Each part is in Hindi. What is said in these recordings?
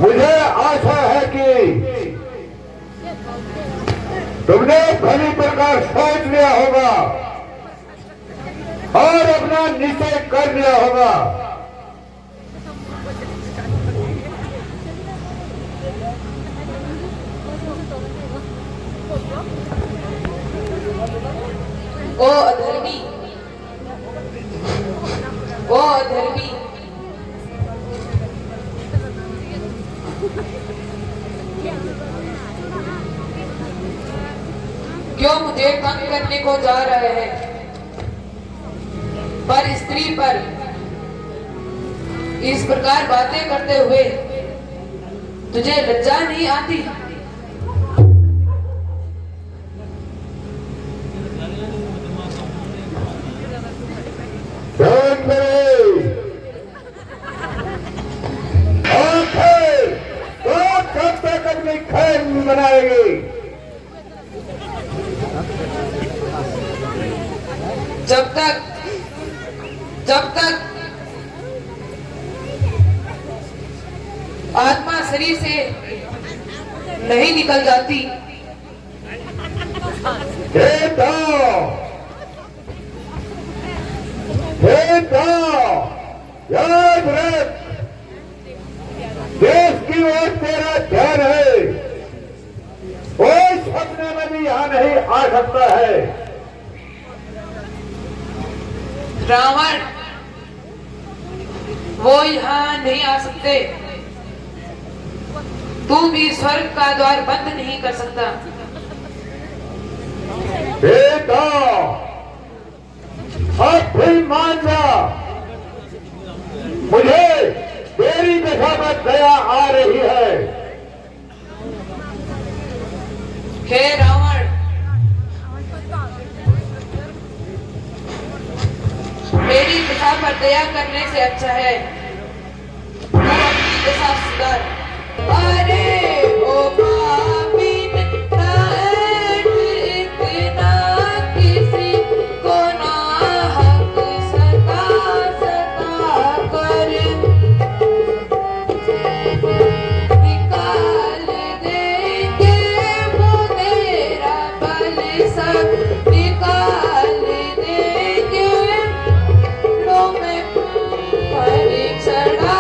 मुझे आशा है कि तुमने भली प्रकार सोच लिया होगा और अपना निश्चय कर लिया होगा। ओ अधर्मी, ओ अधर्मी, क्यों मुझे तंग करने को जा रहे हैं? पर स्त्री पर इस प्रकार बातें करते हुए तुझे लज्जा नहीं आती? बनाएगी जब तक आत्मा शरीर से नहीं निकल जाती। याद रख, देश की ओर तेरा ध्यान है, कोई सपने में भी यहाँ नहीं आ सकता है। रावण वो यहाँ नहीं आ सकते। तू भी स्वर्ग का द्वार बंद नहीं कर सकता। बेटा अब भी मान जा, मुझे तेरी दशा में दया आ रही है। हे रावण, मेरी दशा पर दया करने से अच्छा है तू अपनी दशा सुधार। अरे ओ पापीन, इतना किसी को ना हक सता कर निकाल देंगे वो तेरा बल सब निकाल देंगे। लो में परीक्षण चढ़ा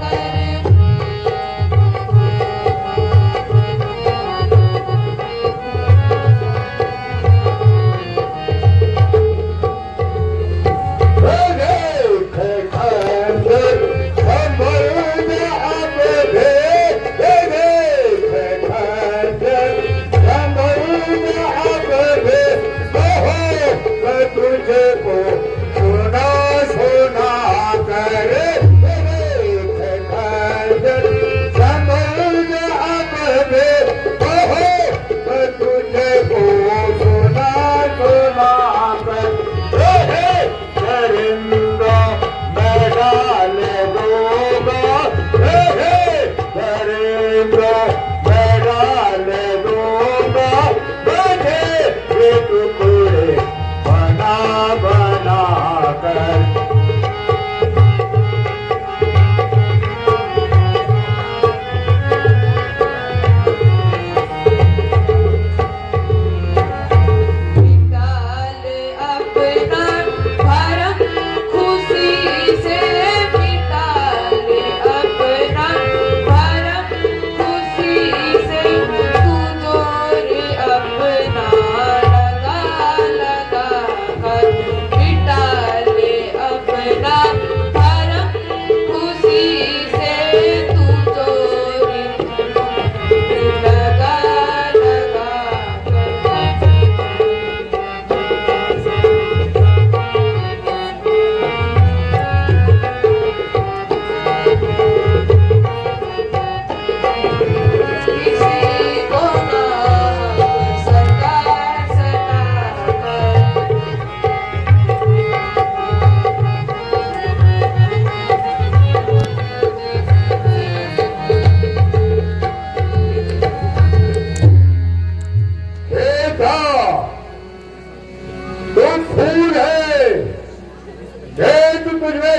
कर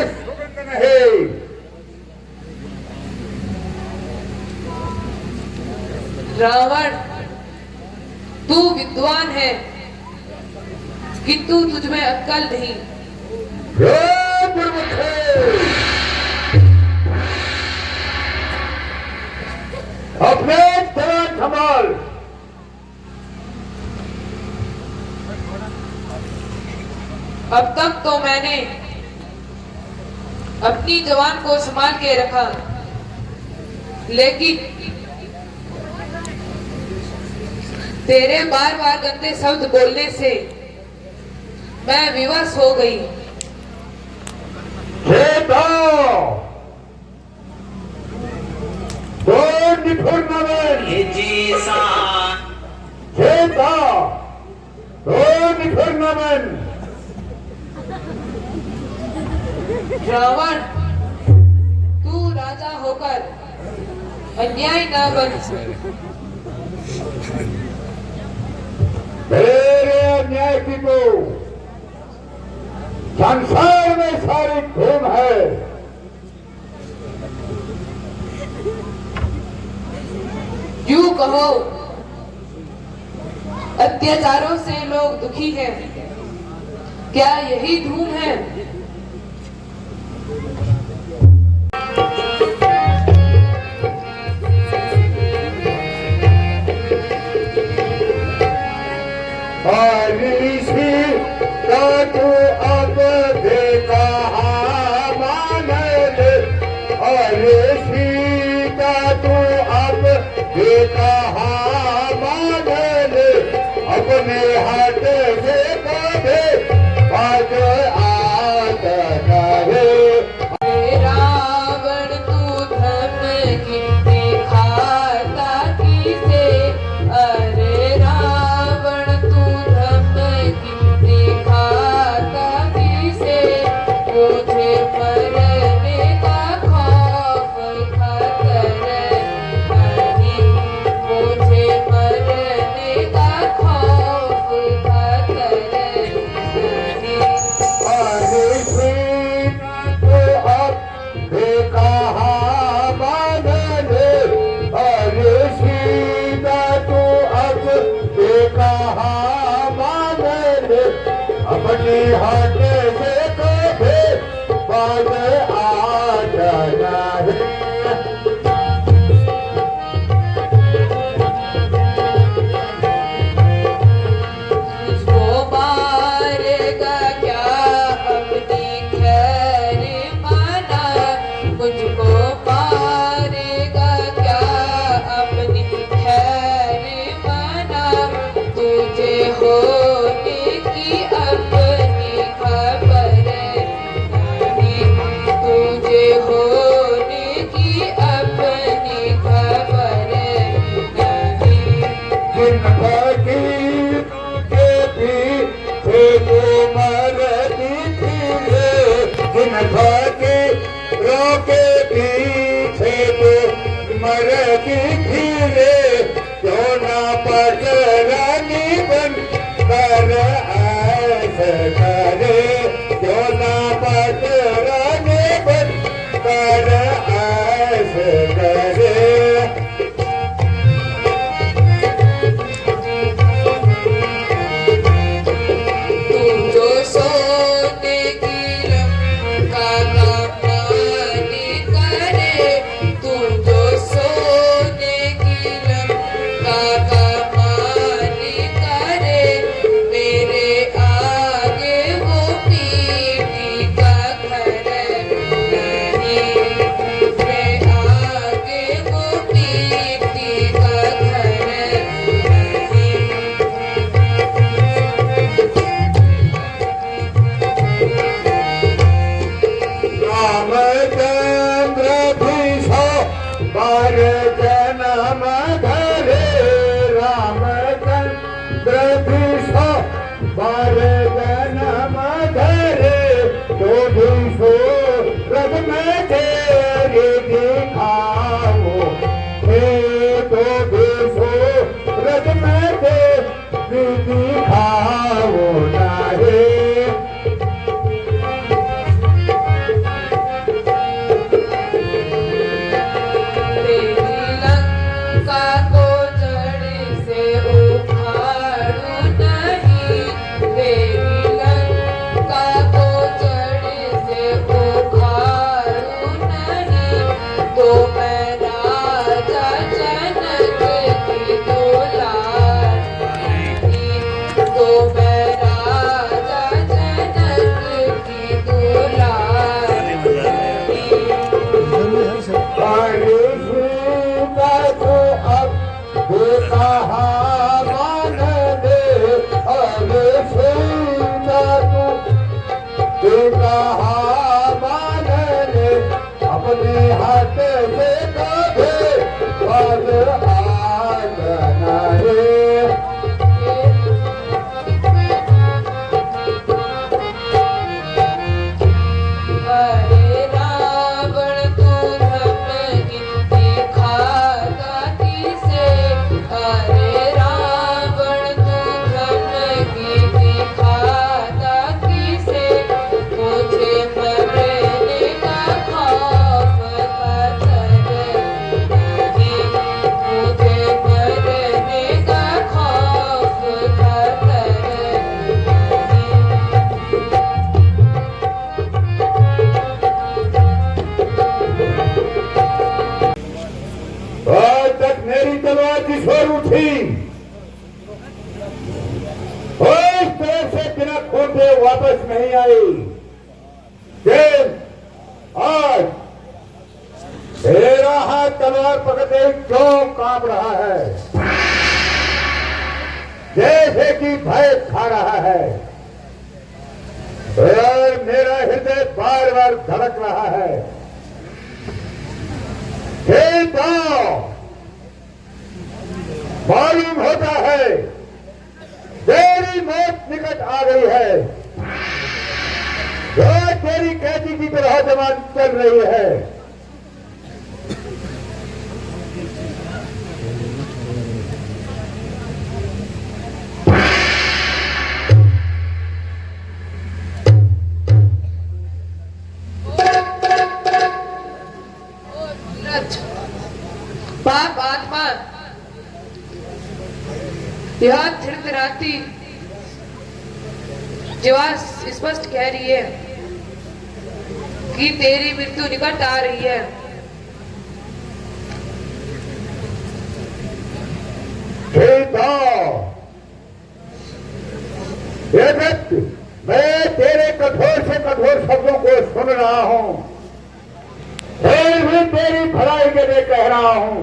सुगंध नहीं। रावण, तू विद्वान है किंतु तुझमें अक्ल नहीं। हे दुर्मुखे, अपने जवान संभाल। अब तक तो मैंने अपनी जवान को संभाल के रखा, लेकिन तेरे बार बार गंदे शब्द बोलने से मैं विवश हो गई। तो निठुर नमन, तो निठुर नमन। रावण, तू राजा होकर अन्याय न बन। तेरे अन्याय की तो संसार में सारी धूम है। यूं कहो, अत्याचारों से लोग दुखी हैं, क्या यही धूम है? तू अब देखा मान ले, अरे सीता तू अब देखा मान ले, अपने हाथ से कभी बात आत करे। रावण, तू धमकी दिखाता किसे? अरे रावण, तू धमकी तू कहा मान ले अपने हाथ से काहे बाज आना है अरे रावण तू धमकी खाता किसे अरे रावण तू धमकी खाता किसे मुझे मरने का खौफ खतर नहीं मुझे मरने का खौफ खतर नहीं आज तक मेरी तलवार जिस ओर उठी उस तरह से बिना खोटे वापस नहीं आई लेकिन आज मेरा हाथ तलवार पकड़े क्यों कांप रहा है जैसे कि भय खा रहा है और मेरा हृदय बार बार धड़क रहा है तो मालूम होता है तेरी मौत निकट आ गई है जो तेरी कैदी की तरह जमान चल रही है पाप आत्मा यह थरथराती जीवा स्पष्ट कह रही है कि तेरी मृत्यु निकट आ रही है ये व्यक्ति मैं तेरे कठोर से कठोर शब्दों को सुन रहा हूं फिर भी तेरी भलाई के लिए कह रहा हूं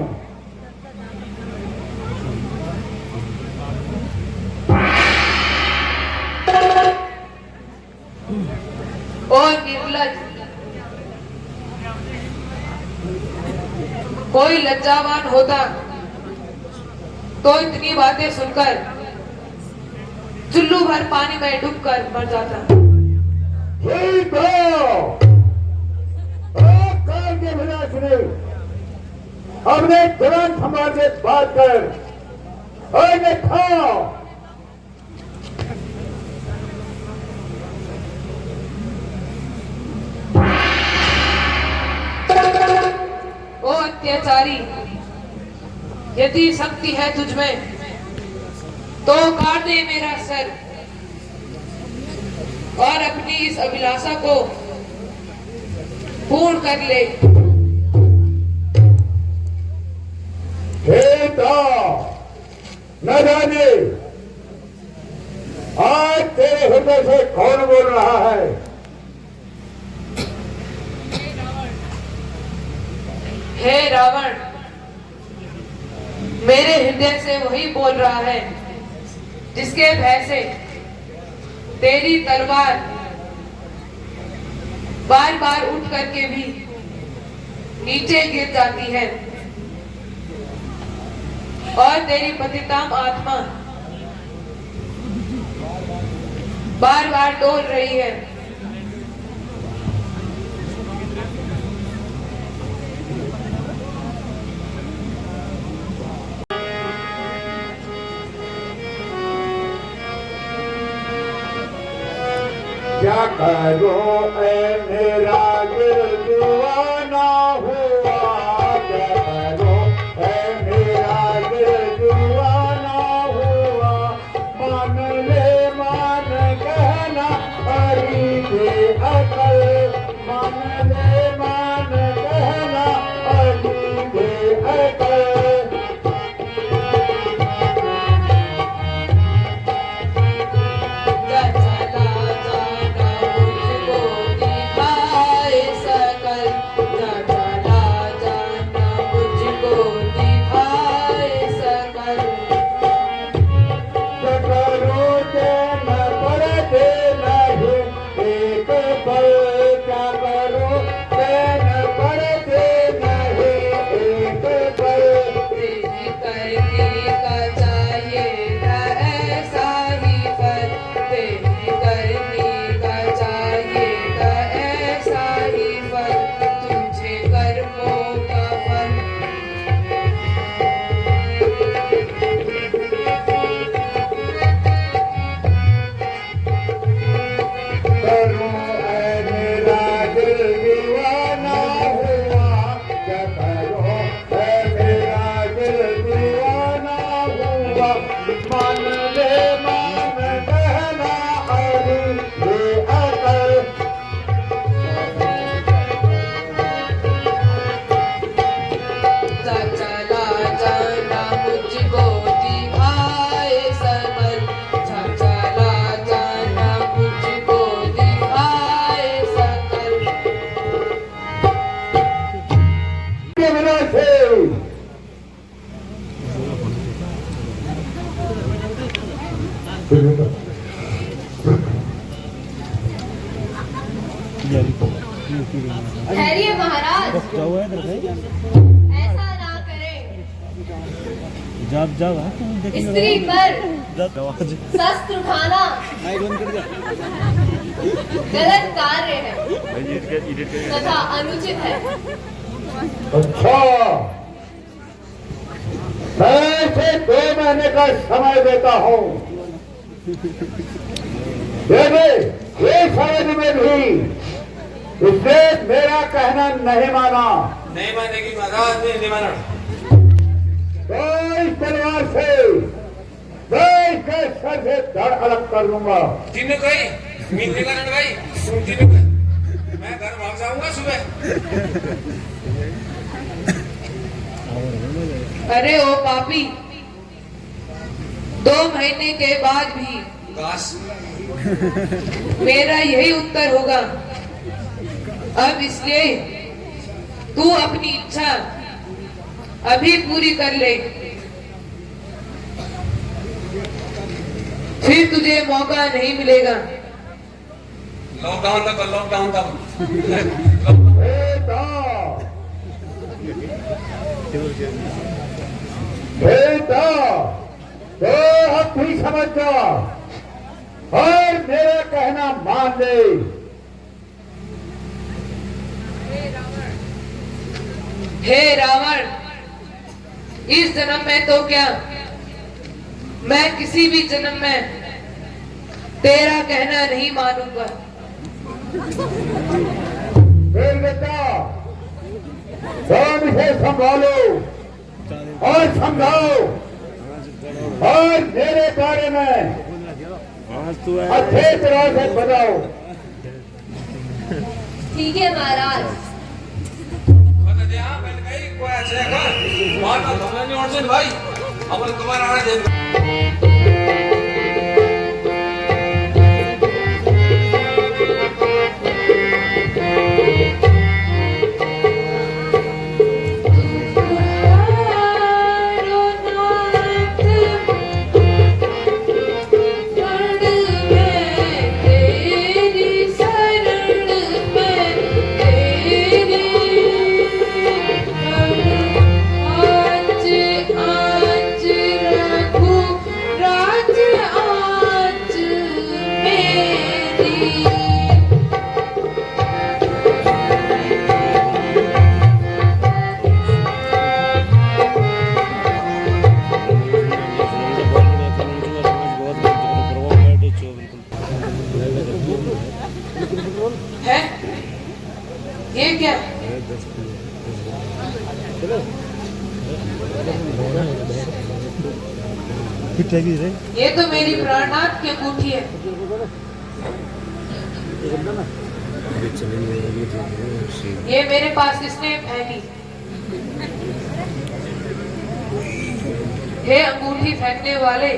और निर्लज कोई लज्जावान होता तो इतनी बातें सुनकर चुल्लू भर पानी में डूबकर मर जाता ठीक हो काल के विनाश ने अपने तुरंत हमारे बात कर और खाओ ओ अत्याचारी यदि शक्ति है तुझमें तो काट दे मेरा सर और अपनी इस अभिलाषा को पूर्ण कर ले न जाने आज तेरे हृदय से कौन बोल रहा है हे रावण मेरे हृदय से वही बोल रहा है जिसके भय से तेरी तलवार बार बार उठ करके भी नीचे गिर जाती है और तेरी पतिताम आत्मा बार बार डोल रही है क्या करो ऐ मेरा दिल दीवाना हुआ क्या करो ऐ मेरा दिल दीवाना हुआ मान ले मान कहना हरी दे अकल मान ले मान कहना हरी दे अकल एक ठहरिए महाराज, ऐसा ना करें। स्त्री पर शस्त्र उठाना गलत कार्य है तथा अनुचित है। अच्छा, मैं इसे 2 महीने का समय देता हूँ। ये समझ में भी इसने मेरा कहना नहीं माना। नहीं मानेगी महाराज, नहीं माना। तो इस तलवार से मैं इसके सर से धड़ अलग कर लूंगा। तीनों कहीं मीनने का भाई, तीनों का मैं घर भाग जाऊंगा सुबह। अरे ओ पापी, 2 महीने के बाद भी काश मेरा यही उत्तर होगा। अब इसलिए तू अपनी इच्छा अभी पूरी कर ले, फिर तुझे मौका नहीं मिलेगा। लॉकडाउन तक, लॉकडाउन तक। बेटा, तो अब भी समझ जा और मेरा कहना मान ले। हे रावण, इस जन्म में तो क्या, मैं किसी भी जन्म में तेरा कहना नहीं मानूंगा। फिर बेटा, तुम इसे संभालो और समझाओ और मेरे बारे में अच्छे तरह से बताओ। ठीक है महाराज। कोई अच्छे का बात तो नहीं और से भाई अपन तुम्हारा आने दे। है ये क्या? ये तो मेरी प्राणनाथ की अंगूठी है। ये मेरे पास किसने फेंकी? हे अंगूठी फेंकने वाले,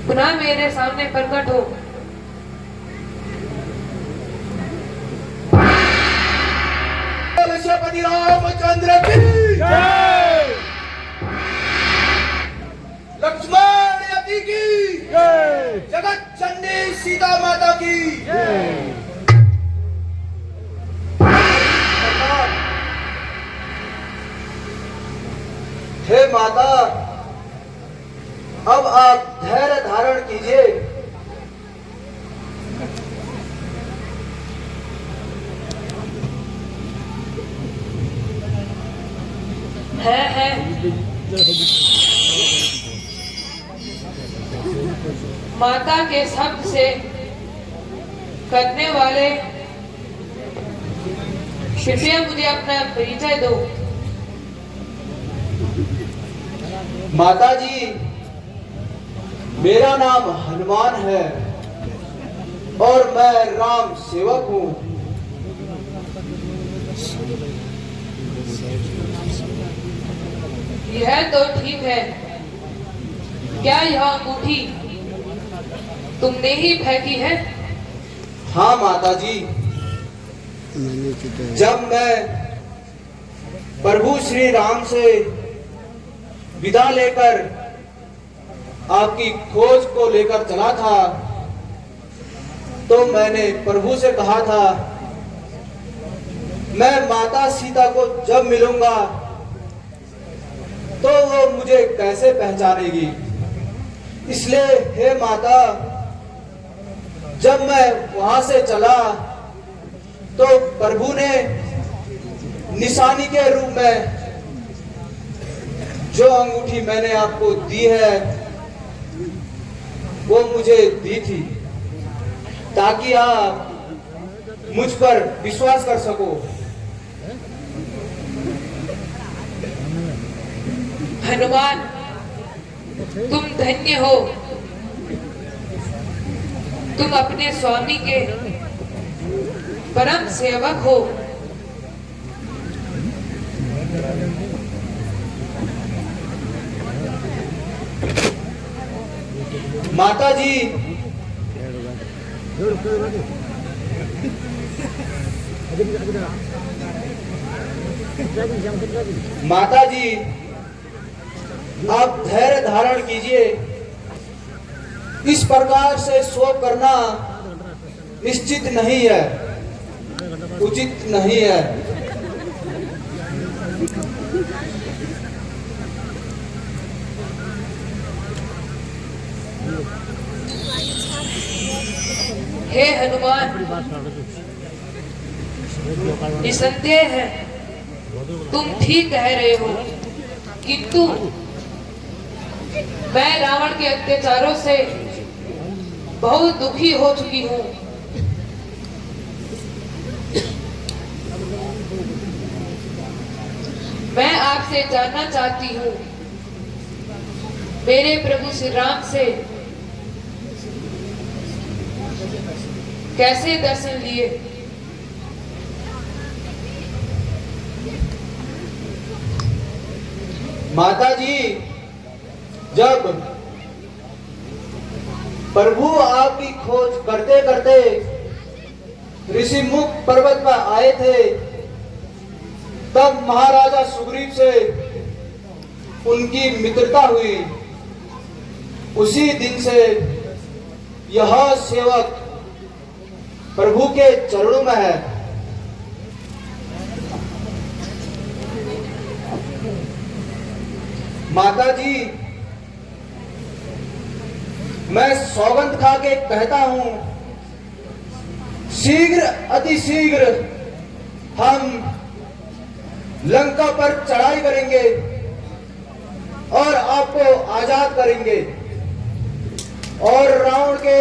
पुनः मेरे सामने प्रकट हो। श्रीपति रामचंद्र की जय, लक्ष्मण यति की जय, जगत चंडी सीता माता की हे माता, अब आप धैर्य धारण कीजिए। है माता के शब्द से करने वाले, कृपया मुझे अपना परिचय दो। माता जी, मेरा नाम हनुमान है और मैं राम सेवक हूँ। यह तो ठीक है। क्या यह अंगूठी तुमने ही फेंकी है? हाँ माता जी, जब मैं प्रभु श्री राम से विदा लेकर आपकी खोज को लेकर चला था, तो तो मैंने प्रभु से कहा था, मैं माता सीता को जब मिलूंगा तो वो मुझे कैसे पहचानेगी। इसलिए हे माता, जब मैं वहां से चला तो प्रभु ने निशानी के रूप में जो अंगूठी मैंने आपको दी है वो मुझे दी थी, ताकि आप मुझ पर विश्वास कर सको। हनुमान, तुम धन्य हो, तुम अपने स्वामी के परम सेवक हो। माता जी, माता जी, आप धैर्य धारण कीजिए। इस प्रकार से शोक करना निश्चित नहीं है, उचित नहीं है। हे हनुमान, निसंदेह है तुम ठीक कह रहे हो, किंतु मैं रावण के अत्याचारों से बहुत दुखी हो चुकी हूँ। मैं आपसे जानना चाहती हूँ, मेरे प्रभु श्री राम से कैसे दर्शन लिए? माता जी, जब प्रभु आपकी खोज करते करते ऋषिमुख पर्वत पर आए थे, तब महाराजा सुग्रीव से उनकी मित्रता हुई। उसी दिन से यह सेवक प्रभु के चरणों में है। माता जी, मैं सौगंध खा के कहता हूं, शीघ्र अति शीघ्र हम लंका पर चढ़ाई करेंगे और आपको आजाद करेंगे और रावण के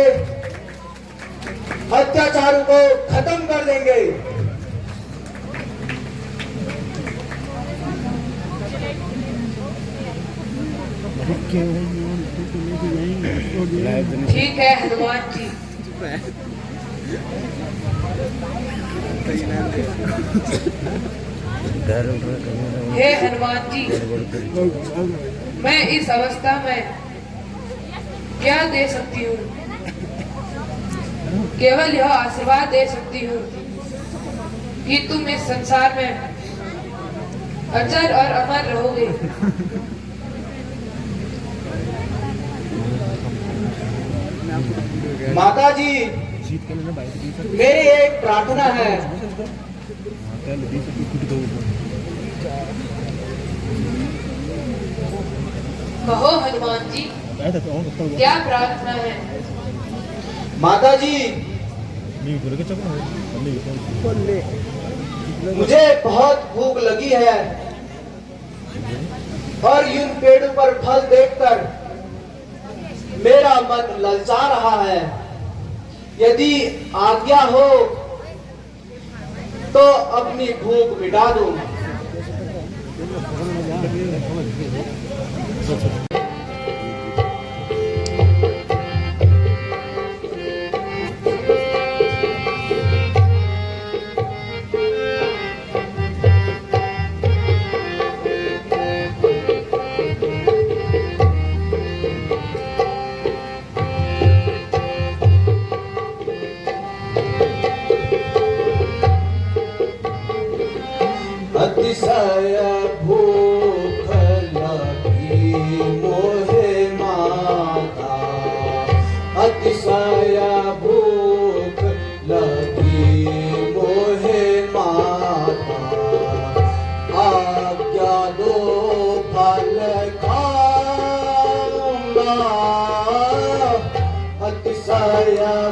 अत्याचारों को खत्म कर देंगे। ठीक है हनुमान जी। हे हनुमान जी, मैं इस अवस्था में क्या दे सकती हूँ? केवल यह आशीर्वाद दे सकती हूँ कि तुम इस संसार में अजर और अमर रहोगे। माता जी, मेरी एक प्रार्थना है। कहो हनुमान जी, क्या प्रार्थना है? माता जी, मुझे बहुत भूख लगी है और इन पेड़ों पर फल देखकर मेरा मन ललचा रहा है। यदि आज्ञा हो तो अपनी भूख मिटा दो। अतिशय भूख लगी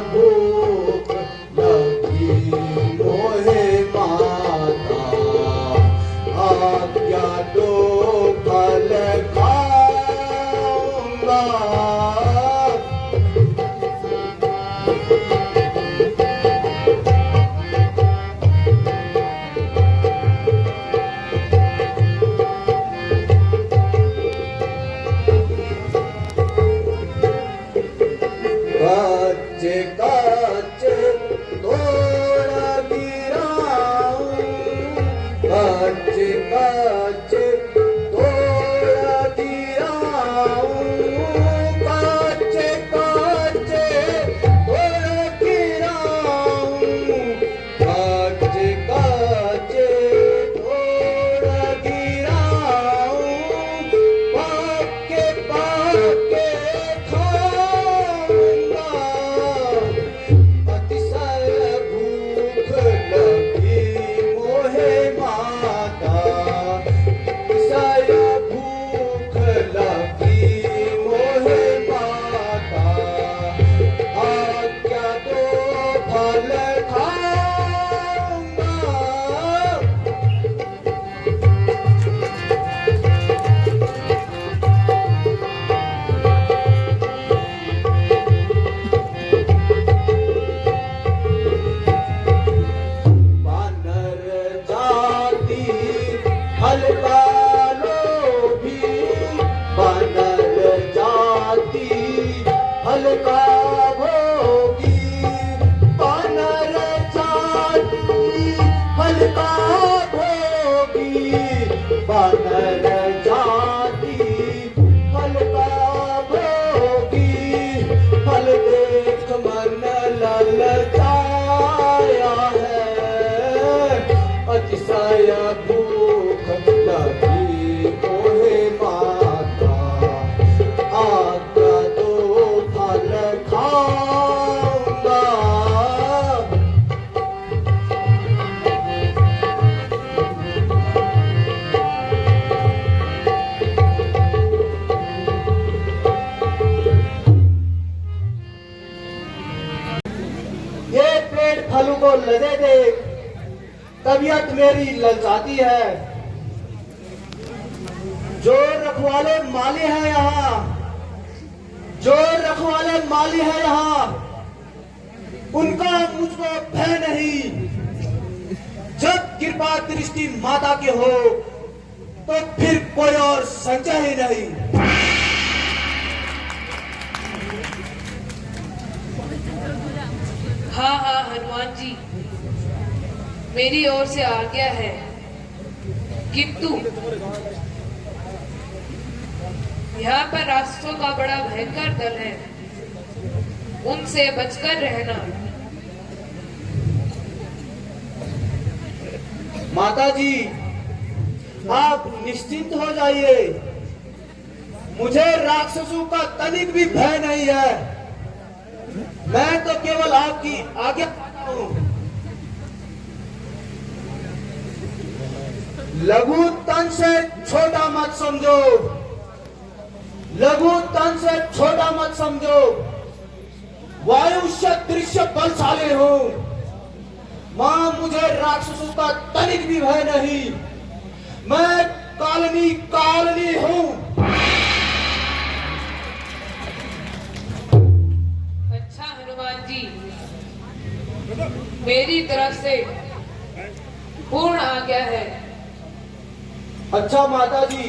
भूख लगी मोहे माता, आज्ञा दो फल खाऊंगा। कच्चे कच्चे तोड़ गिराऊं, कच्चे कच्चे तोड़ गिराऊं, कच्चे कच्चे तोड़ गिराऊं, कच्चे कच्चे तोड़ गिराऊं, पक्के पक्के खाऊंगा। अतिशय भूख लगी मोहे माता, अतिशय भूख लगी मोहे माता, आज्ञा दो फल खाऊंगा। बानर जाति हल्का लोभी, बानर जाति हल्का भोगी, बानर जाति हल्का भोगी, बानर जाति हल्का भोगी, फल देख मन ललचाया है, अतिशय भूख लगी मोहे माता, आज्ञा दो फल खाऊंगा। ये पेट फलों को लदे देख तबीयत मेरी ललचाती है। जो रखवाले माली है यहाँ, जो रखवाले माली है यहाँ, उनका मुझको भय नहीं। जब कृपा दृष्टि माता के हो तो फिर कोई और संचय ही नहीं। हाँ हाँ हनुमान जी, मेरी ओर से आज्ञा है, किंतु यहाँ पर राक्षसों का बड़ा भयंकर दल है, उनसे बचकर रहना। माता जी आप निश्चिंत हो जाइए, मुझे राक्षसों का तनिक भी भय नहीं है। मैं तो केवल आपकी आज्ञा पाता हूं। लघु तन से छोटा मत समझो, लघु तन से छोटा मत समझो। वायु सदृश बलशाली हूं, मां मुझे राक्षसों का तनिक भी भय नहीं। मैं कालनी कालनी हूं। अच्छा हनुमान जी, मेरी तरफ से पूर्ण आज्ञा है। अच्छा माता जी,